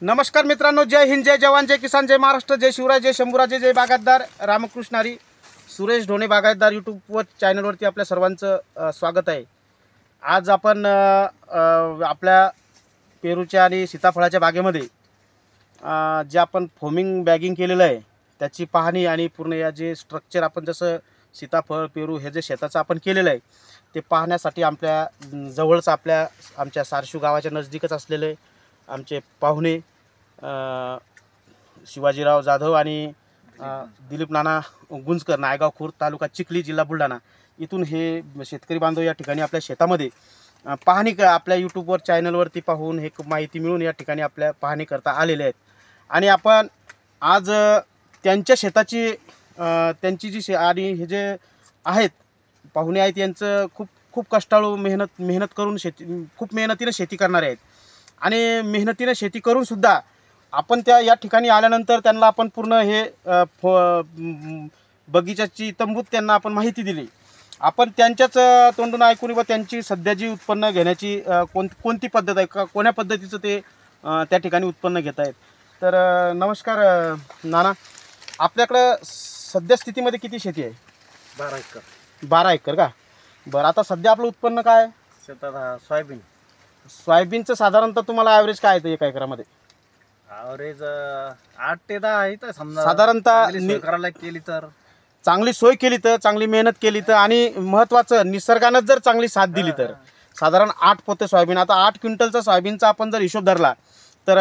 नमस्कार मित्रांनो, जय हिंद, जय जवान, जय किसान, जय महाराष्ट्र, जय शिवराय, जय शंभूराजे, जय बागायतदार. रामकृष्णारी सुरेश ढोणे बागायतदार यूट्यूब चॅनलवरती आपल्या सर्वांचं स्वागत आहे. आज आपण आपल्या पेरूच्या आणि सीताफळाच्या बागेमध्ये जे आपण फोमिंग बॅगिंग केलेलं आहे त्याची पाहणी आणि पूर्ण या जे स्ट्रक्चर आपण जसं सीताफळ पेरू हे जे शेताचं आपण केलेलं आहे ते पाहण्यासाठी आपल्या जवळच आमच्या सारशू गावाच्या नजदीकच असलेले आमचे पाहुणे शिवाजीराव जाधव आणि दिलीप नाना गुंजकर, नायगाव खुर्द, तालुका चिखली, जिल्हा बुलढाणा इथून हे शेतकरी बांधव या ठिकाणी आपल्या शेतामध्ये पाहणी आपल्या यूट्यूबवर चॅनलवरती पाहून हे माहिती मिळून या ठिकाणी आपल्या पाहणी करता आलेले आहेत. आणि आपण आज त्यांच्या शेताची त्यांची जी आणि हे जे आहेत पाहुणे आहेत यांचं खूप कष्टाळू मेहनत करून खूप मेहनतीने शेती करणारे आहेत. आणि मेहनतीने शेती करून सुद्धा आपण या ठिकाणी आल्यानंतर त्यांना आपण पूर्ण हे बगीचाची तंबूत त्यांना आपण माहिती दिली. आपण त्यांच्याच तोंडून ऐकून व त्यांची सध्या जी उत्पन्न घेण्याची कोणती पद्धत आहे का कोण्या पद्धतीचं ते त्या ठिकाणी उत्पन्न घेत आहेत. तर नमस्कार नाना, आपल्याकडं सध्या स्थितीमध्ये किती शेती आहे? 12 एकर. 12 एकर का? बरं, आता सध्या आपलं उत्पन्न काय आहे? शेतात सोयाबीनचं साधारणतः तुम्हाला ॲव्हरेज काय येतं एका एकरामध्ये? ॲव्हरेज 8 ते 10 आहे. तर समजा साधारणतः करायला केली तर चांगली सोय केली तर, चांगली मेहनत केली तर आणि महत्त्वाचं निसर्गानं जर चांगली साथ दिली तर साधारण 8 पोते सोयाबीन. आता 8 क्विंटलचा सोयाबीनचा आपण जर हिशोब धरला तर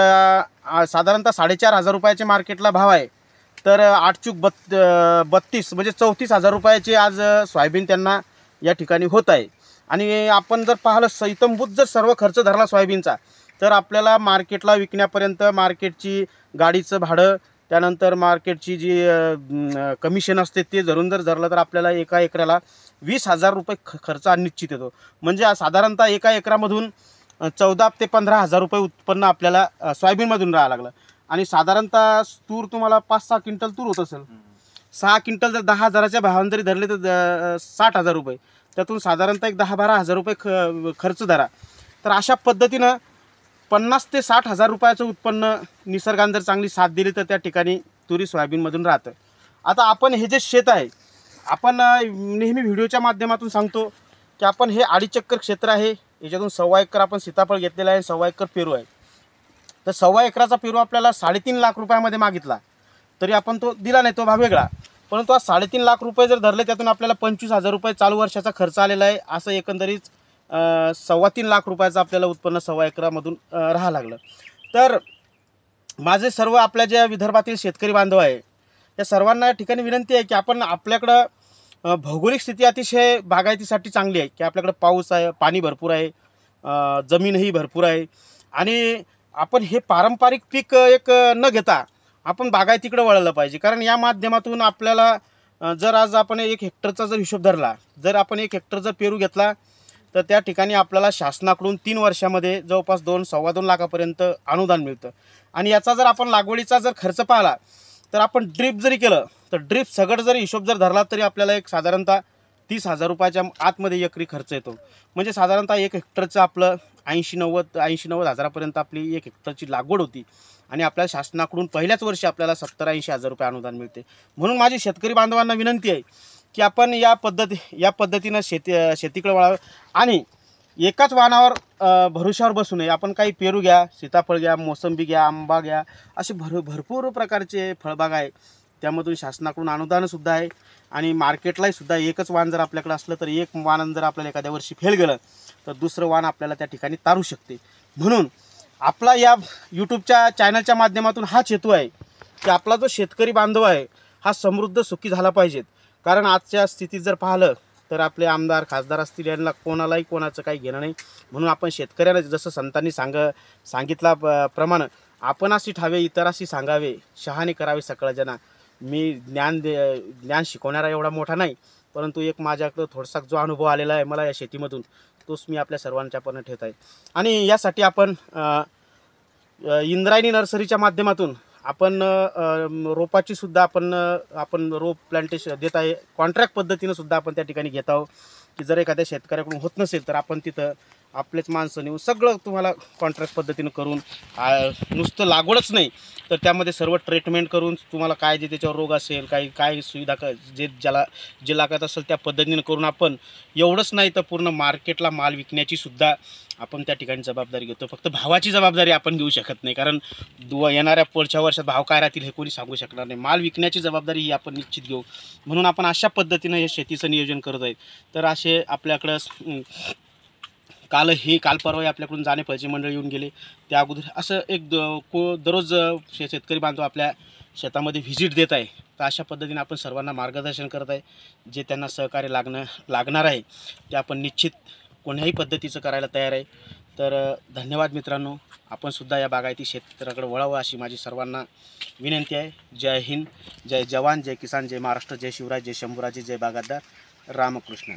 साधारणतः 4,500 रुपयाचे मार्केटला भाव आहे. तर 8×32 म्हणजे 34,000 रुपयाचे आज सोयाबीन त्यांना या ठिकाणी होत आहे. आणि आपण जर पाहिलं इत्थंभूत जर सर्व खर्च धरला सोयाबीनचा तर आपल्याला मार्केटला विकण्यापर्यंत मार्केटची गाडीचं भाडं, त्यानंतर मार्केटची जी कमिशन असते ते धरून धरलं तर आपल्याला एका एकराला 20,000 रुपये खर्च निश्चित येतो. म्हणजे साधारणतः एका एकरामधून 14,000 ते 15,000 रुपये उत्पन्न आपल्याला सोयाबीनमधून राहावं लागलं. आणि साधारणतः तूर तुम्हाला 5-6 क्विंटल तूर होत असेल. 6 क्विंटल जर 10,000च्या भावाने जरी धरले तर 60,000 रुपये, त्यातून साधारणतः एक 10-12,000 रुपये खर्च धरा. तर अशा पद्धतीनं 50,000 ते 60,000 रुपयाचं उत्पन्न निसर्गाने जर चांगली साथ दिली तर त्या ठिकाणी तुरी सोयाबीनमधून राहतं. आता आपण हे जे शेत आहे, आपण नेहमी व्हिडिओच्या माध्यमातून सांगतो की आपण हे 2.5 एकर क्षेत्र आहे. याच्यातून 1.25 एकर आपण सीताफळ घेतलेला आहे, 1.25 एकर पेरू आहे. तर 1.25 एकराचा पेरू आपल्याला 3.5 लाख रुपयामध्ये मागितला तरी आपण तो दिला नाही, तो भाव वेगळा. परंतु आज 3.5 लाख रुपये जर धरले त्यातून आपल्याला 25,000 रुपये चालू वर्षाचा खर्च आलेला आहे. असं एकंदरीत 3.25 लाख रुपयाचं आपल्याला उत्पन्न 1.25 एकरामधून राहावं लागलं. तर माझे सर्व आपल्या ज्या विदर्भातील शेतकरी बांधव आहे त्या सर्वांना या ठिकाणी विनंती आहे की आपण आपल्याकडं भौगोलिक स्थिती अतिशय बागायतीसाठी चांगली आहे की आपल्याकडं पाऊस आहे, पाणी भरपूर आहे, जमीनही भरपूर आहे. आणि आपण हे पारंपरिक पीक एक न घेता आपण बागायतीकडे वळलं पाहिजे. कारण या माध्यमातून आपल्याला जर आज आपण 1 हेक्टरचा जर हिशोब धरला, जर आपण 1 हेक्टर जर पेरू घेतला तर त्या ठिकाणी आपल्याला शासनाकडून 3 वर्षामध्ये जवळपास 2-2.25 लाखापर्यंत अनुदान मिळतं. आणि याचा जर आपण लागवडीचा जर खर्च पाहिला तर आपण ड्रीप जरी केलं तर ड्रीप सगळं जरी हिशोब जर धरला तरी आपल्याला एक साधारणतः 30,000 रुपयाच्या आतमध्ये एकरी खर्च येतो. म्हणजे साधारणतः 1 हेक्टरचं आपलं 80-90 हजारापर्यंत आपली 1 हेक्टरची लागवड होती. आणि आपल्या शासनाकडून पहिल्याच वर्षी आपल्याला 70-80 हजार रुपये अनुदान मिळते. म्हणून माझी शेतकरी बांधवांना विनंती आहे की आपण या पद्धतीनं शेतीकडे वळावं आणि एकाच वाहनावर भरोशावर बसू नये. आपण काही पेरू घ्या, सीताफळ घ्या, मोसंबी घ्या, आंबा घ्या, असे भरपूर प्रकारचे फळबाग आहे. त्यामधून शासनाकडून अनुदानसुद्धा आहे. आणि मार्केटलाही सुद्धा एकच वाहन जर आपल्याकडे असलं तर एक वाहन जर आपल्याला एखाद्या वर्षी फेल गेलं तर दुसरं वाहन आपल्याला त्या ठिकाणी तारू शकते. म्हणून आपला या यूट्यूबच्या चॅनलच्या माध्यमातून हाच हेतू आहे की आपला जो शेतकरी बांधव आहे हा समृद्ध सुखी झाला पाहिजेत. कारण आजच्या स्थितीत जर पाहिलं तर आपले आमदार खासदार असतील यांना कोणालाही कोणाचं काही घेणं नाही. म्हणून आपण शेतकऱ्याला जसं संतांनी सांगितला प्रमाणे आपण अशी ठावे इतराशी सांगावे, शहाणे करावे सकळ जना. मी ज्ञान शिकवणारा एवढा मोठा नाही, परंतु एक माझ्याकडं थोडासा जो अनुभव आलेला आहे मला या शेतीमधून तोच मी आपल्या सर्वांच्यापर्यंत ठेवत आहे. आणि यासाठी आपण इंद्रायणी नर्सरीच्या माध्यमातून आपण रोपाची सुद्धा आपण रोप प्लांटेशन देत आहे. कॉन्ट्रॅक्ट पद्धतीनं सुद्धा आपण त्या ठिकाणी घेत आहोत की जर एखाद्या शेतकऱ्याकडून होत नसेल तर आपण तिथं आपलेच माणसं नेऊन सगळं तुम्हाला कॉन्ट्रॅक्ट पद्धतीनं करून नुसतं लागवडच नाही तर त्यामध्ये सर्व ट्रीटमेंट करून तुम्हाला काय जे त्याच्यावर रोग असेल काही काय सुविधा जे जे लागत असेल त्या पद्धतीनं करून आपण एवढंच नाही तर पूर्ण मार्केटला माल विकण्याची सुद्धा आपण त्या ठिकाणी जबाबदारी घेतो. फक्त भावाची जबाबदारी आपण घेऊ शकत नाही, कारण येणाऱ्या पुढच्या वर्षात भाव काय राहतील हे कोणी सांगू शकणार नाही. माल विकण्याची जबाबदारी ही आपण निश्चित घेऊ, म्हणून आपण अशा पद्धतीनं हे शेतीचं नियोजन करत आहेत. तर असे आपल्याकडं काल परवा आपल्याकडून जाणे पैसे मंडळ येऊन गेले. त्या अगोदर असं एक दररोज शेतकरी बांधव आपल्या शेतामध्ये व्हिजिट देत आहे. तर अशा पद्धतीने आपण सर्वांना मार्गदर्शन करत आहे. जे त्यांना सहकार्य लागणार आहे ते आपण निश्चित कोण्याही पद्धतीचं करायला तयार आहे. तर धन्यवाद मित्रांनो, आपण सुद्धा या बागायती क्षेत्राकडे वळावं अशी माझी सर्वांना विनंती आहे. जय हिंद, जय जवान, जय किसान, जय महाराष्ट्र, जय शिवराज, जय शंभूराजे, जय बागायतदार. रामकृष्ण.